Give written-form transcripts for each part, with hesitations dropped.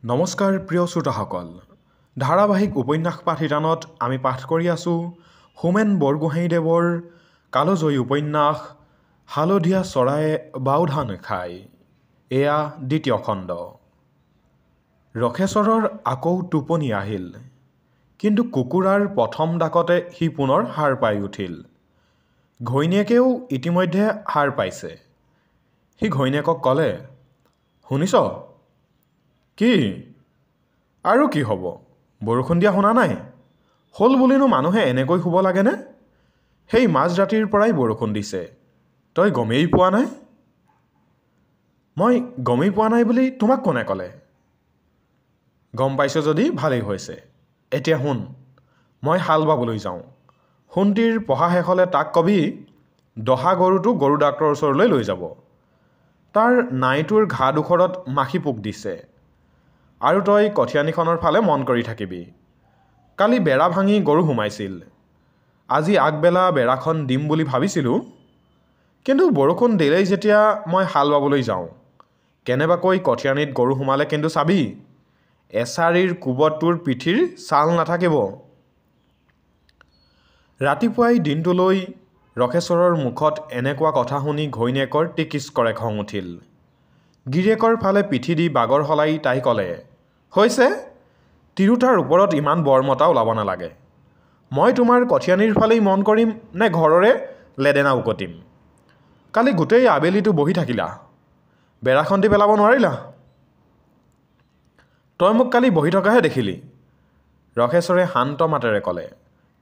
নমস্কাৰ প্ৰিয় শ্ৰোতাসকল, ধাৰাবাহিক উপন্যাস পাঠদানত আমি পাঠ কৰি আছোঁ হোমেন বৰগোহাঞিদেৱৰ কালজয়ী উপন্যাস হালধীয়া চৰায়ে বাওধান খায়। এয়া দ্বিতীয় খণ্ড। ৰখেশ্বৰৰ আকৌ টোপনি আহিল, কিন্তু কুকুৰাৰ প্ৰথম ডাকতে সি পুনৰ সাৰ পাই উঠিল। ঘৈণীয়েকেও ইতিমধ্যে সাৰ পাইছে। সি ঘৈণীয়েকক ক'লে, শুনিছ? কি? আৰু কি হ'ব? বৰষুণ দিয়া শুনা নাই? হ'ল বুলিনো মানুহে এনেকৈ শুব লাগেনে? সেই মাজৰাতিৰ পৰাই বৰষুণ দিছে, তই গমেই পোৱা নাই? মই গমেই পোৱা নাই বুলি তোমাক কোনে ক'লে? গম পাইছ যদি ভালেই হৈছে। এতিয়া শুন, মই হাল বাবলৈ যাওঁ। সোণটিৰ পঢ়া শেষ হ'লে তাক কবি দহা গৰুটো গৰু ডাক্তৰৰ ওচৰলৈ লৈ যাব। তাৰ নাইটোৰ ঘাঁডোখৰত মাখি পোক দিছে। আৰু তই কঠীয়ানিখনৰ ফালে মন কৰি থাকিবি। কালি বেৰা ভাঙি গৰু সোমাইছিল। আজি আগবেলা বেৰাখন দিম বুলি ভাবিছিলোঁ, কিন্তু বৰষুণ দিলেই যেতিয়া মই হাল বাবলৈ যাওঁ। কেনেবাকৈ কঠীয়ানিত গৰু সোমালে কিন্তু চাবি, এছাৰিৰ কোবত তোৰ পিঠিৰ ছাল নাথাকিব। ৰাতিপুৱাই দিনটোলৈ ৰখেশ্বৰৰ মুখত এনেকুৱা কথা শুনি ঘৈণীয়েকৰ টিকিচ কৰে খং উঠিল। গিৰিয়েকৰ ফালে পিঠি দি বাগৰ সলাই তাই ক'লে, হৈছে, তিৰোতাৰ ওপৰত ইমান বৰমতা ওলাব নালাগে। মই তোমাৰ কঠীয়ানিৰ ফালেই মন কৰিম নে ঘৰৰে লেদেনা উকটিম? কালি গোটেই আবেলিটো বহি থাকিলা, বেৰাখন দি পেলাব নোৱাৰিলা? তই মোক কালি বহি থকাহে দেখিলি। ৰখেশ্বৰে শান্ত মাতেৰে ক'লে,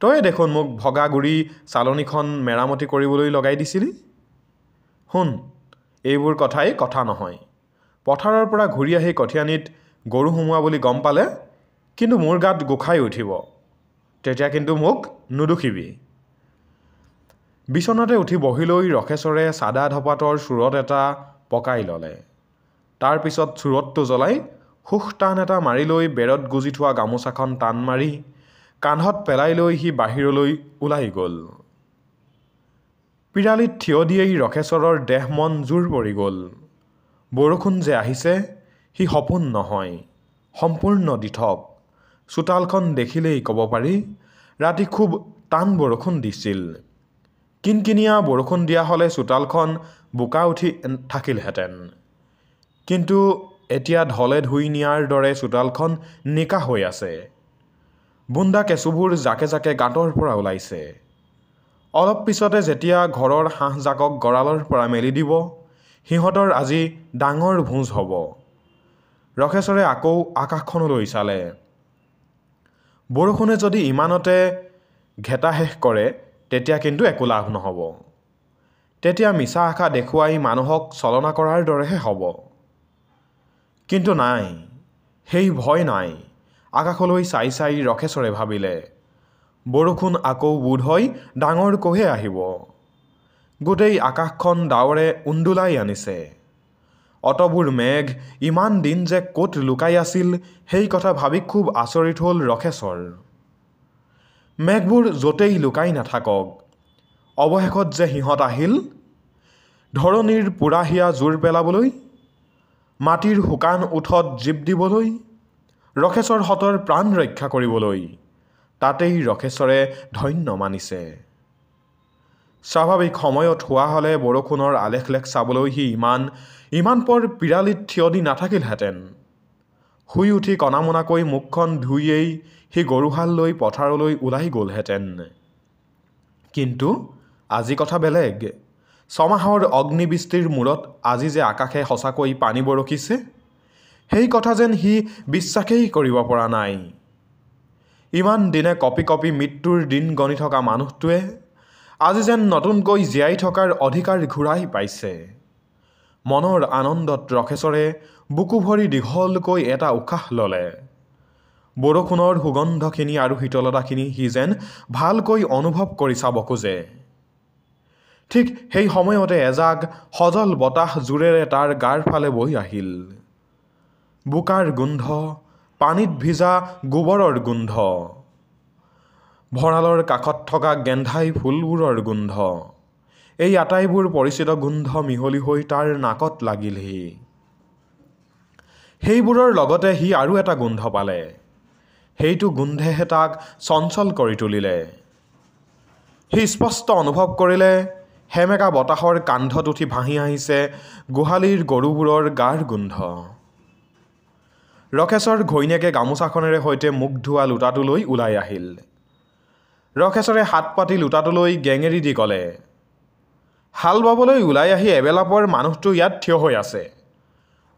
তই দেখোন মোক ভগা গুৰি চালনীখন মেৰামতি কৰিবলৈ লগাই দিছিলি। শুন, এইবোৰ কথাই কথা নহয়। পথাৰৰ পৰা ঘূৰি আহি কঠীয়ানিত গৰু সোমোৱা বুলি গম পালে কিন্তু মোৰ গাত গোখাই উঠিব। তেতিয়া কিন্তু মোক নুদুখিবি। বিচনাতে উঠি বহিলৈ ৰখেশ্বৰে চাদা ধপাতৰ চোৰট এটা পকাই ল'লে। তাৰ পিছত চোৰটটো জ্বলাই সুখ টান এটা মাৰি লৈ বেৰত গুজি থোৱা গামোচাখন টান মাৰি কান্ধত পেলাই লৈ সি বাহিৰলৈ ওলাই গ'ল। পিৰালিত থিয় দিয়েই ৰখেশ্বৰৰ দেহ মন জোৰ পৰি গ'ল। বৰষুণ যে আহিছে সি সপোন নহয়, সম্পূৰ্ণ দিঠক। চোতালখন দেখিলেই ক'ব পাৰি ৰাতি খুব টান বৰষুণ দিছিল। কিনকিনীয়া বৰষুণ দিয়া হ'লে চোতালখন বোকা উঠি থাকিলহেঁতেন, কিন্তু এতিয়া ঢলে ধুই নিয়াৰ দৰে চোতালখন নিকা হৈ আছে। বুন্দা কেঁচুবোৰ জাকে জাকে গাঁতৰ পৰা ওলাইছে। অলপ পিছতে যেতিয়া ঘৰৰ হাঁহজাকক গঁৰালৰ পৰা মেলি দিব, সিহঁতৰ আজি ডাঙৰ ভোজ হ'ব। ৰখেশ্বৰে আকৌ আকাশখনলৈ চালে। বৰষুণে যদি ইমানতে ঘেটা শেষ কৰে তেতিয়া কিন্তু একো লাভ নহ'ব। তেতিয়া মিছা আশা দেখুৱাই মানুহক ছলনা কৰাৰ দৰেহে হ'ব। কিন্তু নাই, সেই ভয় নাই। আকাশলৈ চাই চাই ৰখেশ্বৰে ভাবিলে, বৰষুণ আকৌ বোধহয় ডাঙৰকৈহে আহিব। গোটেই আকাশখন ডাৱৰে উন্দোলাই আনিছে। অতবোৰ মেঘ ইমান দিন যে ক'ত লুকাই আছিল সেই কথা ভাবি খুব আচৰিত হ'ল ৰখেশ্বৰ। মেঘবোৰ য'তেই লুকাই নাথাকক, অৱশেষত যে সিহঁত আহিল ধৰণীৰ পোৰা হিয়া জোৰ পেলাবলৈ, মাটিৰ শুকান ওঠত জীপ দিবলৈ, ৰখেশ্বৰহঁতৰ প্ৰাণ ৰক্ষা কৰিবলৈ। তাতেই ৰখেশ্বৰে ধন্য মানিছে। স্বাভাৱিক সময়ত হোৱা হ'লে বৰষুণৰ আলেখ চাবলৈ সি ইমান পৰ পিৰালিত থিয় দি নাথাকিলহেঁতেন। শুই উঠি কণামনাকৈ মুখখন ধুইয়েই সি গৰুহাল লৈ পথাৰলৈ ওলাই গ'লহেঁতেন। কিন্তু আজি কথা বেলেগ। ছমাহৰ অগ্নিবৃষ্টিৰ মূৰত আজি যে আকাশে সঁচাকৈ পানী বৰষিছে, সেই কথা যেন সি বিশ্বাসেই কৰিব পৰা নাই। ইমান দিনে কঁপি কঁপি মৃত্যুৰ দিন গণি থকা মানুহটোৱে আজি যেন নতুনকৈ জীয়াই থকাৰ অধিকাৰ ঘূৰাই পাইছে। মনৰ আনন্দত ৰখেশ্বৰে বুকু ভৰি দীঘলকৈ এটা উশাহ ল'লে। বৰষুণৰ সুগন্ধখিনি আৰু শীতলতাখিনি সি যেন ভালকৈ অনুভৱ কৰি চাব খোজে। ঠিক সেই সময়তে এজাক সজল বতাহ জোৰেৰে তাৰ গাৰ ফালে বৈ আহিল। বোকাৰ গোন্ধ, পানীত ভিজা গোবৰৰ গোন্ধ, ভঁৰালৰ কাষত থকা গেন্ধাই ফুলবোৰৰ গোন্ধ, এই আটাইবোৰ পৰিচিত গোন্ধ মিহলি হৈ তাৰ নাকত লাগিলহি। সেইবোৰৰ লগতে সি আৰু এটা গোন্ধ পালে। সেইটো গোন্ধেহে তাক চঞ্চল কৰি তুলিলে। সি স্পষ্ট অনুভৱ কৰিলে সেমেকা বতাহৰ কান্ধত উঠি ভাহি আহিছে গোহালিৰ গৰুবোৰৰ গাৰ গোন্ধ। ৰকেশৰ ঘৈণীয়েকে গামোচাখনেৰে সৈতে মুখ ধোৱা লোটাটোলৈ ওলাই আহিল। ৰকেশৰে হাত পাতি লোটাটোলৈ গেঙেৰি দি ক'লে, হাল বাবলৈ ওলাই আহি এবেলাপৰ মানুহটো ইয়াত থিয় হৈ আছে।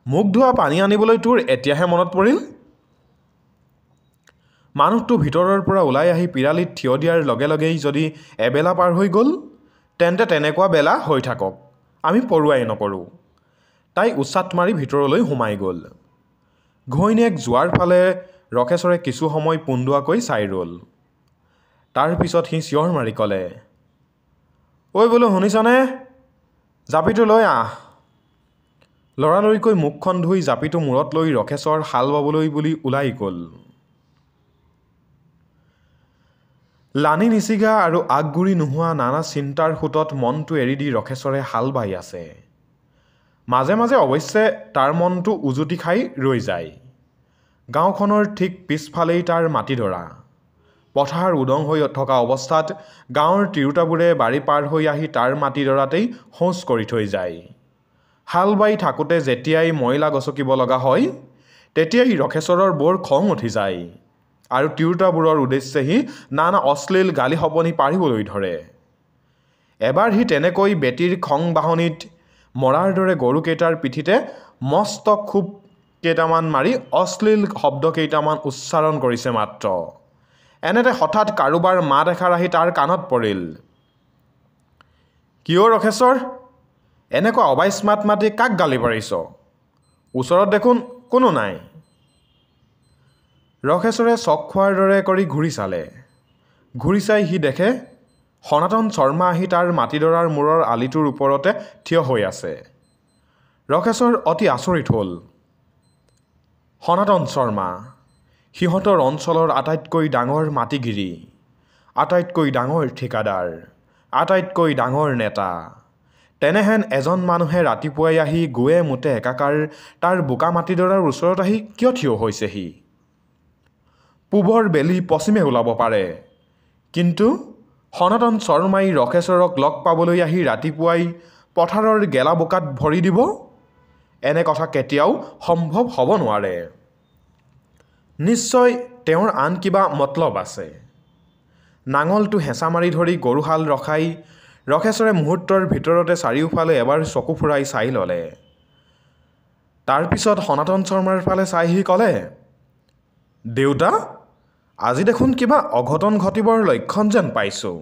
মুখ ধোৱা পানী আনিবলৈ তোৰ এতিয়াহে মনত পৰিল? মানুহটো ভিতৰৰ পৰা ওলাই আহি পিৰালিত থিয় দিয়াৰ লগে লগেই যদি এবেলা পাৰ হৈ গ'ল, তেন্তে তেনেকুৱা বেলা হৈ থাকক, আমি পৰুৱাই নকৰোঁ। তাই উচাত মাৰি ভিতৰলৈ সোমাই গ'ল। ঘৈণীয়েক যোৱাৰ ফালে ৰকেশৰে কিছু সময় পোন্দোৱাকৈ চাই ৰ'ল। তাৰ পিছত সি চিঞৰ মাৰি ক'লে, ঐ বোলো শুনিছনে? জাপিটো লৈ আহ। লৰালৰিকৈ মুখখন ধুই জাপিটো মূৰত লৈ ৰকেশৰ হাল বাবলৈ বুলি ওলাই গ'ল। লানি নিচিগা আৰু আগগুৰি নোহোৱা নানা চিন্তাৰ সোঁতত মনটো এৰি দি ৰকেশৰে হাল বাই আছে। মাজে মাজে অৱশ্যে তাৰ মনটো উজুটি খাই ৰৈ যায়। গাঁওখনৰ ঠিক পিছফালেই তাৰ মাটিডৰা। পথাৰ উদং হৈ থকা অৱস্থাত গাঁৱৰ তিৰোতাবোৰে বাৰী পাৰ হৈ আহি তাৰ মাটিডৰাতেই শৌচ কৰি থৈ যায়। হাল বাই থাকোঁতে যেতিয়াই ময়লা গচকিব লগা হয়, তেতিয়াই ৰকেশৰৰ বৰ খং উঠি যায় আৰু তিৰোতাবোৰৰ উদ্দেশ্যে সি নানা অশ্লীল গালি শপনি পাৰিবলৈ ধৰে। এবাৰ সি তেনেকৈ বেটীৰ খং বাহনিত মৰাৰ দৰে গৰুকেইটাৰ পিঠিতে মস্ত খুব কেইটামান মাৰি অশ্লীল শব্দ কেইটামান উচ্চাৰণ কৰিছে মাত্ৰ। এনেতে হঠাৎ কাৰোবাৰ মাত এষাৰ আহি তাৰ কাণত পৰিল। কিয় ৰকেশৰ? এনেকুৱা অবাইচ মাত মাতি কাক গালি পাৰিছ? ওচৰত দেখোন কোনো নাই। ৰকেশৰে চক খোৱাৰ দৰে কৰি ঘূৰি চালে। ঘূৰি চাই সি দেখে সনাতন শৰ্মা আহি তাৰ মাটিডৰাৰ মূৰৰ আলিটোৰ ওপৰতে থিয় হৈ আছে। ৰকেশৰ অতি আচৰিত হ'ল। সনাতন শৰ্মা, সিহঁতৰ অঞ্চলৰ আটাইতকৈ ডাঙৰ মাটিগিৰি, আটাইতকৈ ডাঙৰ ঠিকাদাৰ, আটাইতকৈ ডাঙৰ নেতা। তেনেহেন এজন মানুহে ৰাতিপুৱাই আহি গোৱে মোতে একাকাৰ তাৰ বোকা মাটিডৰাৰ ওচৰত আহি কিয় থিয় হৈছেহি? পূবৰ বেলি পশ্চিমে ওলাব পাৰে, কিন্তু সনাতন শৰ্মাই ৰকেশৰক লগ পাবলৈ আহি ৰাতিপুৱাই পথাৰৰ গেলা বোকাত ভৰি দিব? এনে কথা কেতিয়াও সম্ভৱ হ'ব নোৱাৰে। নিশ্চয় তেওঁৰ আন কিবা মতলব আছে। নাঙলটো হেঁচা মাৰি ধৰি গৰুহাল ৰখাই ৰকেশৰে মুহূৰ্তৰ ভিতৰতে চাৰিওফালে এবাৰ চকু ফুৰাই চাই ল'লে। তাৰপিছত সনাতন শৰ্মাৰ ফালে চাই সি ক'লে, দেউতা, আজি দেখোন কিবা অঘটন ঘটিবৰ লক্ষণ যেন পাইছোঁ।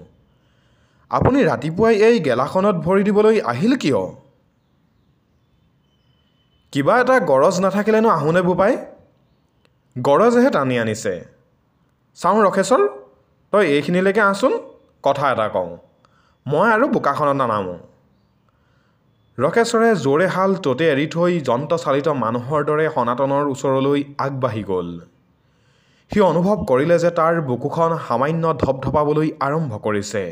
আপুনি ৰাতিপুৱাই এই গেলাখনত ভৰি দিবলৈ আহিল কিয়? কিবা এটা গৰজ নাথাকিলেনো আহোনে বোপাই? গৰজেহে টানি আনিছে। চাওঁ ৰকেশৰ, তই এইখিনিলৈকে আহচোন, কথা এটা কওঁ। মই আৰু বোকাখনত নানামো। ৰকেশৰে জোৰে হাল ততে এৰি থৈ যন্ত্ৰচালিত মানুহৰ দৰে সনাতনৰ ওচৰলৈ আগবাঢ়ি গ'ল। সি অনুভৱ কৰিলে যে তাৰ বুকুখন সামান্য ধপধপাবলৈ আৰম্ভ কৰিছে।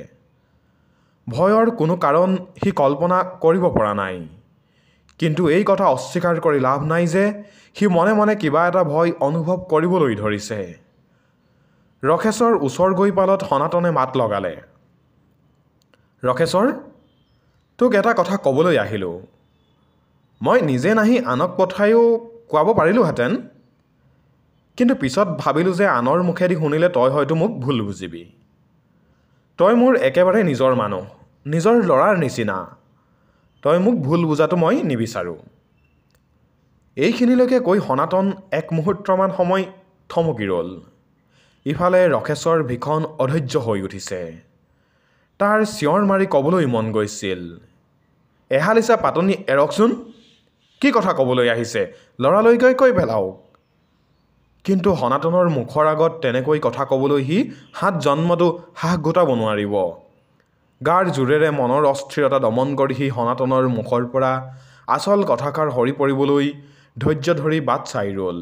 ভয়ৰ কোনো কাৰণ সি কল্পনা কৰিব পৰা নাই, কিন্তু এই কথা অস্বীকাৰ কৰি লাভ নাই যে সি মনে মনে কিবা এটা ভয় অনুভৱ কৰিবলৈ ধৰিছে। ৰকেশৰ ওচৰ গৈ পালত সনাতনে মাত লগালে, ৰকেশৰ, তোক এটা কথা ক'বলৈ আহিলোঁ। মই নিজে নাহি আনক পঠায়ো কোৱাব পাৰিলোহেঁতেন, কিন্তু পিছত ভাবিলোঁ যে আনৰ মুখেদি শুনিলে তই হয়তো মোক ভুল বুজিবি। তই মোৰ একেবাৰে নিজৰ মানুহ, নিজৰ ল'ৰাৰ নিচিনা। তই মোক ভুল বুজাটো মই নিবিচাৰোঁ। এইখিনিলৈকে কৈ সনাতন এক মুহূৰ্তমান সময় থমকি ৰ'ল। ইফালে ৰকেশৰ ভীষণ অধৈৰ্য হৈ উঠিছে। তাৰ চিঞৰ মাৰি ক'বলৈ মন গৈছিল, এহালিচা পাতনি এৰকচোন, কি কথা ক'বলৈ আহিছে, ল'ৰালৈকে কৈ পেলাওক। কিন্তু সনাতনৰ মুখৰ আগত তেনেকৈ কথা ক'বলৈ সি হাত জন্মতো সাহ গোটাব নোৱাৰিব। গাৰ জোৰেৰে মনৰ অস্থিৰতা দমন কৰি সি সনাতনৰ মুখৰ পৰা আচল কথাষাৰ সৰি পৰিবলৈ ধৈৰ্য ধৰি বাট চাই ৰ'ল।